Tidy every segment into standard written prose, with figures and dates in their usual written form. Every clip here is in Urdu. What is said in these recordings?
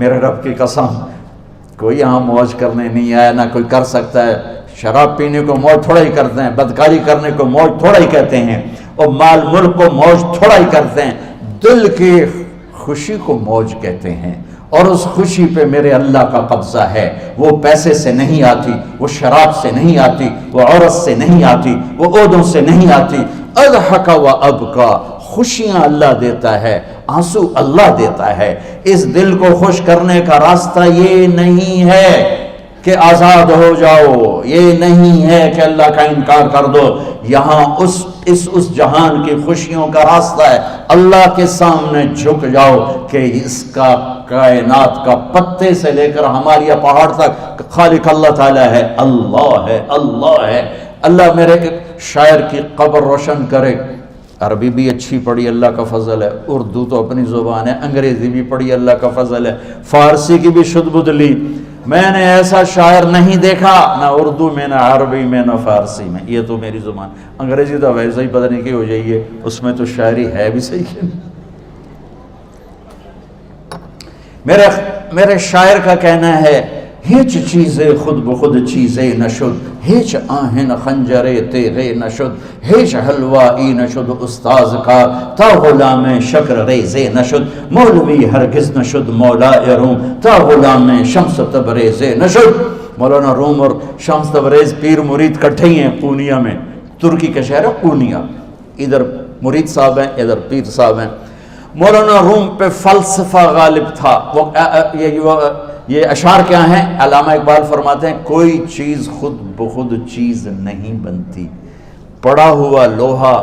میرے رب کی قسم کوئی یہاں موج کرنے نہیں آیا، نہ کوئی کر سکتا ہے۔ شراب پینے کو موج تھوڑا ہی کرتے ہیں، بدکاری کرنے کو موج تھوڑا ہی کہتے ہیں، اور مال ملک کو موج تھوڑا ہی کرتے ہیں، دل کی خوشی کو موج کہتے ہیں۔ اور اس خوشی پہ میرے اللہ کا قبضہ ہے، وہ پیسے سے نہیں آتی، وہ شراب سے نہیں آتی، وہ عورت سے نہیں آتی، وہ عہدوں سے نہیں آتی۔ اضحک و ابکا، خوشیاں اللہ دیتا ہے، آنسو اللہ دیتا ہے۔ اس دل کو خوش کرنے کا راستہ یہ نہیں ہے کہ آزاد ہو جاؤ، یہ نہیں ہے کہ اللہ کا انکار کر دو۔ یہاں اس جہان کی خوشیوں کا راستہ ہے، اللہ کے سامنے جھک جاؤ کہ اس کا کائنات کا پتے سے لے کر ہمارے پہاڑ تک خالق اللہ تعالیٰ ہے، اللہ ہے، اللہ ہے۔ اللہ میرے شاعر کی قبر روشن کرے۔ عربی بھی اچھی پڑھی، اللہ کا فضل ہے، اردو تو اپنی زبان ہے، انگریزی بھی پڑھی، اللہ کا فضل ہے، فارسی کی بھی شد بد لی۔ میں نے ایسا شاعر نہیں دیکھا، نہ اردو میں، نہ عربی میں، نہ فارسی میں، یہ تو میری زبان۔ انگریزی تو ویسے ہی پتہ نہیں کی ہو جائیے، اس میں تو شاعری ہے بھی صحیح ہے۔ میرے شاعر کا کہنا ہے، ہیچ چیزیں خود بخود چیزیں نشد، ہیچ آہن خنجرے تیغے نشد، ہیچ حلوائی نشد استاذ کا، تا غلام شکر ریزے نشد، مولوی ہرگز نشد مولا روم، تا غلام شمس تبریز نشد۔ مولانا روم اور شمس تبریز پیر مرید کٹھے ہی ہیں پونیا میں، ترکی کا شہر ہے پونیا، ادھر مرید صاحب ہیں، ادھر پیر صاحب ہیں۔ مولانا روم پہ فلسفہ غالب تھا۔ یہ اشعار کیا ہیں؟ علامہ اقبال فرماتے ہیں، کوئی چیز خود بخود چیز نہیں بنتی، پڑا ہوا لوہا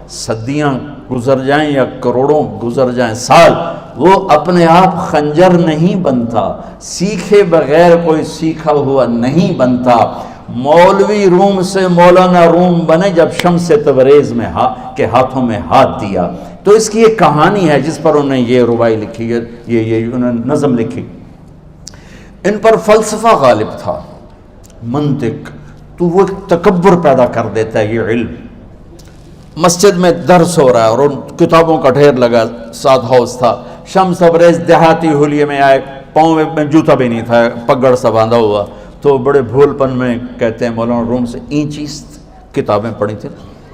صدیاں گزر جائیں یا کروڑوں گزر جائیں سال، وہ اپنے آپ خنجر نہیں بنتا، سیکھے بغیر کوئی سیکھا ہوا نہیں بنتا۔ مولوی روم سے مولانا روم بنے جب شمس تبریز میں کے ہاتھوں میں ہاتھ دیا۔ تو اس کی ایک کہانی ہے جس پر انہوں نے یہ ربائی لکھی ہے، یہ انہوں نے نظم لکھی۔ ان پر فلسفہ غالب تھا، منطق، تو وہ تکبر پیدا کر دیتا ہے یہ علم۔ مسجد میں درس ہو رہا ہے اور ان کتابوں کا ڈھیر لگا، ساتھ ہاؤس تھا۔ شمس تبریز دیہاتی حلیے میں آئے، پاؤں میں جوتا بھی نہیں تھا، پگڑ سا باندھا ہوا، تو بڑے بھول پن میں کہتے ہیں مولانا روم سے، اینچیست کتابیں پڑھی تھی،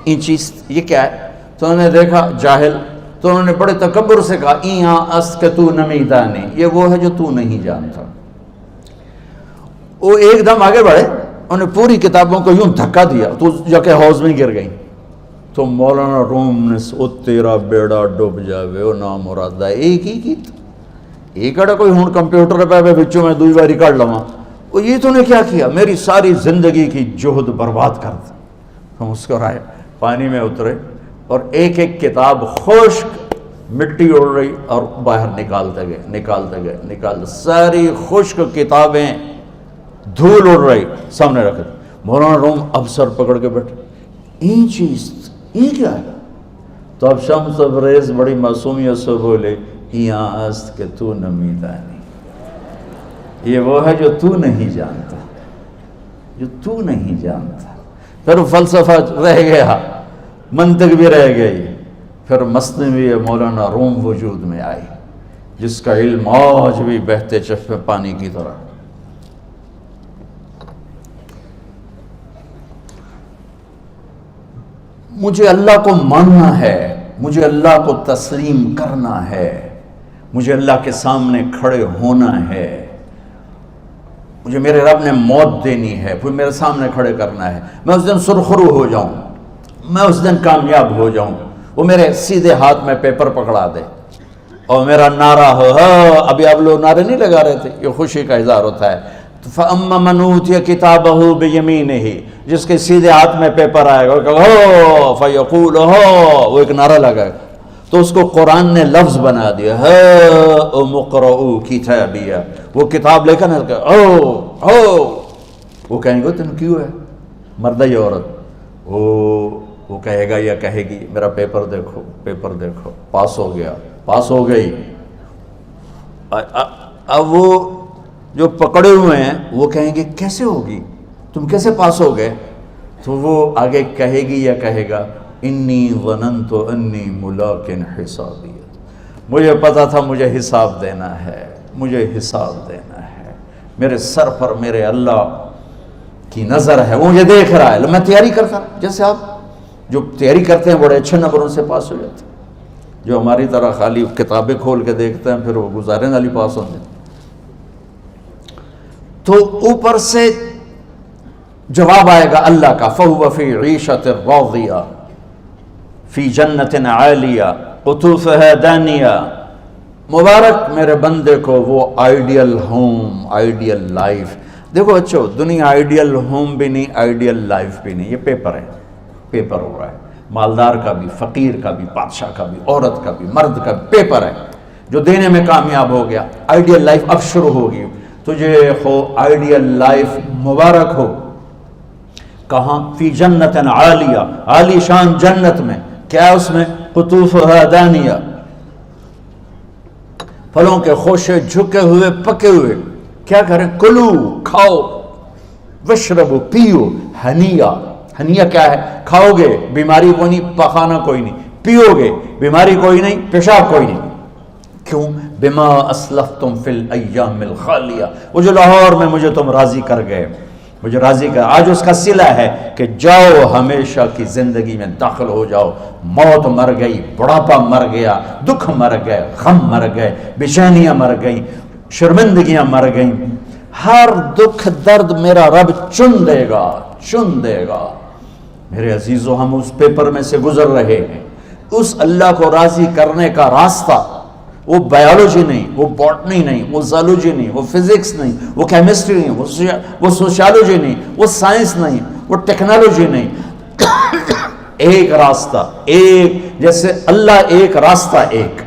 اینچیست یہ کیا ہے؟ تو انہوں نے دیکھا جاہل، تو انہوں نے بڑے تکبر سے کہا، ایہاں است کہ تو نمیدانی، یہ وہ ہے جو تو نہیں جانتا۔ وہ ایک دم آگے بڑھے، انہوں نے پوری کتابوں کو یوں دھکا دیا تو جا کے حوض میں گر گئی۔ تو مولانا روم نے او تیرا بیڑا ڈوب جاوے او نام مرادہ، ایک ہی کی ایک اڑا کوئی ہون کمپیوٹر پہ بچوں میں دوئی باری کر لواں، وہ یہ تو نے کیا کیا، میری ساری زندگی کی جہد برباد کر دی۔ ہم مسکرائے، پانی میں اترے اور ایک ایک کتاب خشک مٹی اڑ رہی اور باہر نکالتے گئے، ساری خشک کتابیں دھول اڑ رہی سامنے رکھے۔ مولانا روم اب سر پکڑ کے بیٹھے، این چیز یہ کیا ہے؟ تو اب شمس تبریز بڑی معصومیت سے بولے، یہاں است کہ تو نمیدانی، یہ وہ ہے جو تو نہیں جانتا، جو تو نہیں جانتا۔ پھر فلسفہ رہ گیا، منطق بھی رہ گئی، پھر مثنوی مولانا روم وجود میں آئی، جس کا علم آج بھی بہتے چشمے پانی کی طرح۔ مجھے اللہ کو ماننا ہے، مجھے اللہ کو تسلیم کرنا ہے، مجھے اللہ کے سامنے کھڑے ہونا ہے، مجھے میرے رب نے موت دینی ہے، پھر میرے سامنے کھڑے کرنا ہے، میں اس دن سرخرو ہو جاؤں، میں اس دن کامیاب ہو جاؤں، وہ میرے سیدھے ہاتھ میں پیپر پکڑا دے اور میرا نعرہ ہو، ابھی آپ لوگ نعرے نہیں لگا رہے تھے، یہ خوشی کا اظہار ہوتا ہے۔ فَأَمَّا مَنْ أُوتِيَ كِتَابَهُ بِيَمِينِهِ، جس کے سیدھے ہاتھ میں پیپر آئے گا، فَيَقُولُ وہ ایک نعرہ لگائے گا، تو اس کو قرآن نے لفظ بنا دیا، هَاؤْمُ اقْرَءُوا كِتَابِيَهْ، وہ کتاب لے کر وہ کہیں گے تم کیوں ہے، مرد یا عورت، وہ کہے گا یا کہے گی میرا پیپر دیکھو، پیپر دیکھو، پاس ہو گیا، پاس ہو گئی۔ اب وہ جو پکڑے ہوئے ہیں وہ کہیں گے کیسے ہوگی، تم کیسے پاس ہو گئے؟ تو وہ آگے کہے گی یا کہے گا، انی ظننت انی ملاق حسابی، مجھے پتا تھا مجھے حساب دینا ہے، مجھے حساب دینا ہے، میرے سر پر میرے اللہ کی نظر ہے، وہ مجھے دیکھ رہا ہے۔ میں تیاری کرتا ہوں، جیسے آپ جو تیاری کرتے ہیں بڑے اچھے نمبروں سے پاس ہو جاتے ہیں، جو ہماری طرح خالی کتابیں کھول کے دیکھتے ہیں پھر وہ گزارے والی پاس ہوتے ہیں۔ تو اوپر سے جواب آئے گا اللہ کا، فَهُوَ فِي عِيشَةٍ رَاضِيَةٍ فِي جَنَّةٍ عَالِيَةٍ قُطُوفُهَا دَانِيَةٌ۔ مبارک میرے بندے کو وہ آئیڈیل ہوم، آئیڈیل لائف۔ دیکھو بچو، دنیا آئیڈیل ہوم بھی نہیں، آئیڈیل لائف بھی نہیں، یہ پیپر ہے، پیپر ہو رہا ہے، مالدار کا بھی، فقیر کا بھی، بادشاہ کا بھی، عورت کا بھی، مرد کا بھی پیپر ہے۔ جو دینے میں کامیاب ہو گیا، آئیڈیل لائف اب شروع ہوگی۔ تجھے ہو آئیڈیل لائف مبارک ہو۔ کہاں؟ فی جنت عالیہ، عالی شان جنت میں، کیا اس میں؟ قطوفها دانیہ، پھلوں کے خوشے جھکے ہوئے پکے ہوئے۔ کیا کریں؟ کلو، کھاؤ، وشربو، پیو، ہنیا۔ ہنیا کیا ہے؟ کھاؤ گے بیماری کوئی نہیں، پخانا کوئی نہیں، پیو گے بیماری کوئی نہیں، پیشاب کوئی نہیں۔ کیوں؟ بما اسلفتم فی الایام الخالیہ، وہ جو لاہور میں مجھے تم راضی کر گئے، مجھے راضی کر، آج اس کا صلہ ہے کہ جاؤ ہمیشہ کی زندگی میں داخل ہو جاؤ۔ موت مر گئی، بڑھاپا مر گیا، دکھ مر گئے، غم مر گئے، بے-چینیاں مر گئیں، شرمندگیاں مر گئیں۔ ہر دکھ درد میرا رب چن دے گا، چن دے گا۔ میرے عزیزو، ہم اس پیپر میں سے گزر رہے ہیں۔ اس اللہ کو راضی کرنے کا راستہ، وہ بایولوجی نہیں، وہ باٹنی نہیں، وہ زالوجی نہیں، وہ فزکس نہیں، وہ کیمسٹری نہیں، وہ سوشیالوجی نہیں، وہ سائنس نہیں، وہ ٹیکنالوجی نہیں۔ ایک راستہ، ایک، جیسے اللہ ایک، راستہ ایک،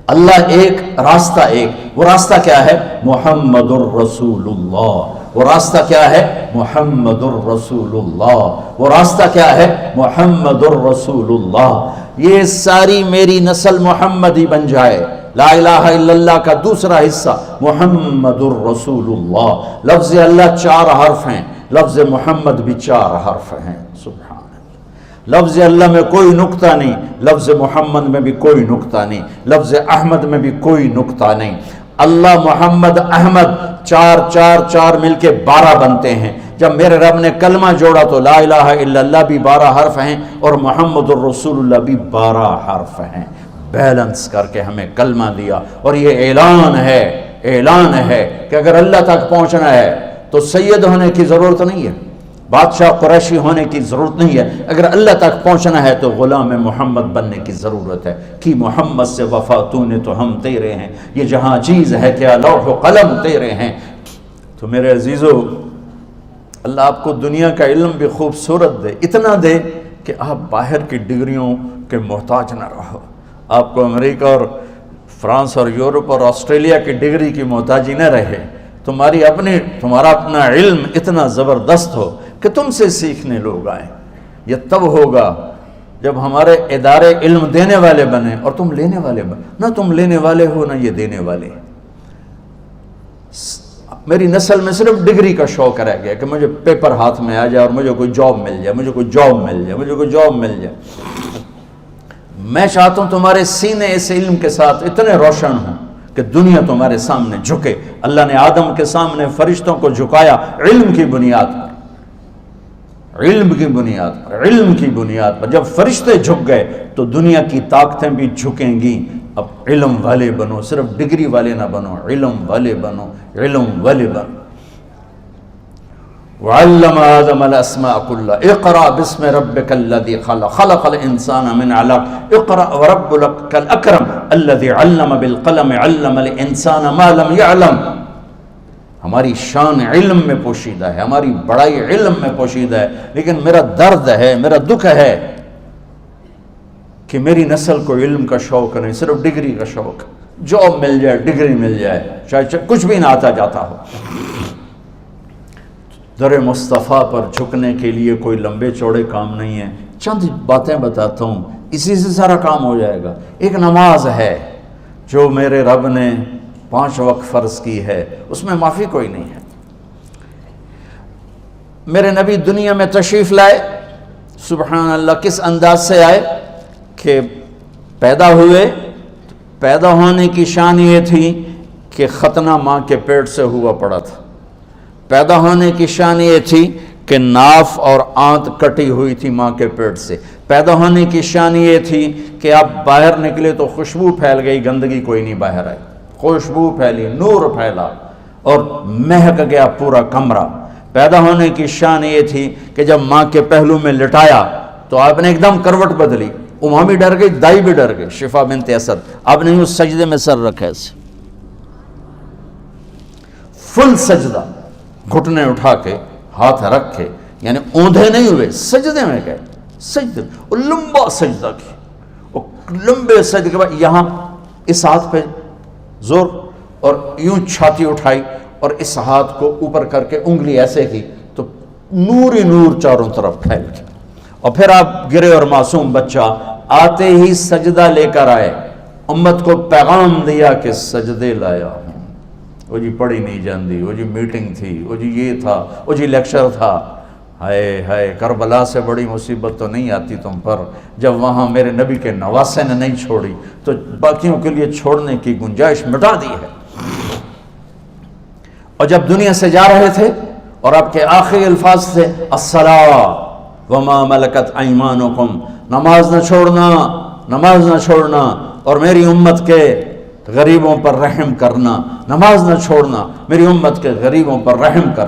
اللہ ایک، راستہ ایک۔ وہ راستہ کیا ہے؟ محمد الرسول اللہ۔ وہ راستہ کیا ہے؟ محمد الرسول اللہ۔ وہ راستہ کیا ہے؟ محمد الرسول اللہ۔ یہ ساری میری نسل محمدی بن جائے۔ لا الہ الا اللہ کا دوسرا حصہ محمد الرسول اللہ۔ لفظ اللہ 4 حرف ہیں، لفظ محمد بھی 4 حرف ہیں۔ سبحان اللہ۔ لفظ اللہ میں کوئی نقطہ نہیں، لفظ محمد میں بھی کوئی نقطہ نہیں، لفظ احمد میں بھی کوئی نقطہ نہیں۔ اللہ، محمد، احمد، 4 4 4 مل کے 12 بنتے ہیں۔ جب میرے رب نے کلمہ جوڑا تو لا الہ الا اللہ بھی 12 حرف ہیں اور محمد الرسول اللہ بھی 12 حرف ہیں۔ بیلنس کر کے ہمیں کلمہ دیا، اور یہ اعلان ہے، اعلان ہے کہ اگر اللہ تک پہنچنا ہے تو سید ہونے کی ضرورت نہیں ہے، بادشاہ قریشی ہونے کی ضرورت نہیں ہے۔ اگر اللہ تک پہنچنا ہے تو غلام محمد بننے کی ضرورت ہے۔ کہ محمد سے وفا تو نے تو ہم تیرے ہیں، یہ جہاں چیز ہے کیا لوح و قلم تیرے ہیں۔ تو میرے عزیزو، اللہ آپ کو دنیا کا علم بھی خوبصورت دے، اتنا دے کہ آپ باہر کی ڈگریوں کے محتاج نہ رہو، آپ کو امریکہ اور فرانس اور یورپ اور آسٹریلیا کی ڈگری کی محتاجی نہ رہے، تمہارا اپنا علم اتنا زبردست ہو کہ تم سے سیکھنے لوگ آئیں۔ یہ تب ہوگا جب ہمارے ادارے علم دینے والے بنے اور تم لینے والے بنے، نہ تم لینے والے ہو نہ یہ دینے والے۔ میری نسل میں صرف ڈگری کا شوق رہ گیا کہ مجھے پیپر ہاتھ میں آ جائے اور مجھے کوئی جاب مل جائے، مجھے کوئی جاب مل جائے، مجھے کوئی جاب مل جائے۔ میں چاہتا ہوں تمہارے سینے اس علم کے ساتھ اتنے روشن ہوں کہ دنیا تمہارے سامنے جھکے۔ اللہ نے آدم کے سامنے فرشتوں کو جھکایا علم کی بنیاد پر، علم کی بنیاد پر، علم کی بنیاد پر۔ جب فرشتے جھک گئے تو دنیا کی طاقتیں بھی جھکیں گی۔ اب علم والے بنو، صرف ڈگری والے نہ بنو، علم والے بنو، علم والے بنو۔ وعلم آدم الاسماء كلها اقرأ باسم ربك الذي خلق خلق الانسان من علق اقرأ وربك الاكرم الذي علم بالقلم علم الانسان ما لم يعلم۔ ہماری شان علم میں پوشیدہ ہے، ہماری بڑائی علم میں پوشیدہ ہے، لیکن میرا درد ہے، میرا دکھ ہے کہ میری نسل کو علم کا شوق نہیں، صرف ڈگری کا شوق۔ جاب مل جائے، ڈگری مل جائے، چاہے کچھ بھی نہ آتا جاتا ہو۔ در مصطفیٰ پر جھکنے کے لیے کوئی لمبے چوڑے کام نہیں ہیں، چند باتیں بتاتا ہوں، اسی سے سارا کام ہو جائے گا۔ ایک نماز ہے جو میرے رب نے 5 وقت فرض کی ہے، اس میں معافی کوئی نہیں ہے۔ میرے نبی دنیا میں تشریف لائے، سبحان اللہ، کس انداز سے آئے کہ پیدا ہوئے، پیدا ہونے کی شان یہ تھی کہ ختنہ ماں کے پیٹ سے ہوا پڑا تھا. پیدا ہونے کی شان یہ تھی کہ ناف اور آنت کٹی ہوئی تھی ماں کے پیٹ سے. پیدا ہونے کی شان یہ تھی کہ آپ باہر نکلے تو خوشبو پھیل گئی, گندگی کوئی نہیں باہر آئی, خوشبو پھیلی, نور پھیلا اور مہک گیا پورا کمرہ. پیدا ہونے کی شان یہ تھی کہ جب ماں کے پہلو میں لٹایا تو آپ نے ایک دم کروٹ بدلی. اماں بھی ڈر گئی, دائی بھی ڈر گئی, شفا بنت اسد. آپ نے اس سجدے میں سر رکھا ایسے فل سجدہ, گھٹنے اٹھا کے ہاتھ رکھ کے, یعنی اوندھے نہیں ہوئے, سجدے میں گئے. سجدے اور لمبا سجدہ کی, اور لمبے سجدے کے بعد یہاں اس ہاتھ پہ زور اور یوں چھاتی اٹھائی اور اس ہاتھ کو اوپر کر کے انگلی ایسے کی تو نور ہی نور چاروں طرف پھیل گیا. اور پھر آپ گرے اور معصوم بچہ آتے ہی سجدہ لے کر آئے, امت کو پیغام دیا کہ سجدے لایا ہوں. وہ جی پڑھی نہیں جاندی, وہ جی میٹنگ تھی, وہ جی یہ تھا, وہ جی لیکچر تھا. ہائے ہائے, کربلا سے بڑی مصیبت تو نہیں آتی تم پر جب وہاں میرے نبی کے نواسے نے نہیں چھوڑی تو باقیوں کے لیے چھوڑنے کی گنجائش مٹا دی ہے. اور جب دنیا سے جا رہے تھے اور آپ کے آخری الفاظ تھے الصلاۃ وما ملکت ایمانکم, نماز نہ چھوڑنا, نماز نہ چھوڑنا, اور میری امت کے غریبوں پر رحم کرنا, نماز نہ چھوڑنا, میری امت کے غریبوں پر رحم کر.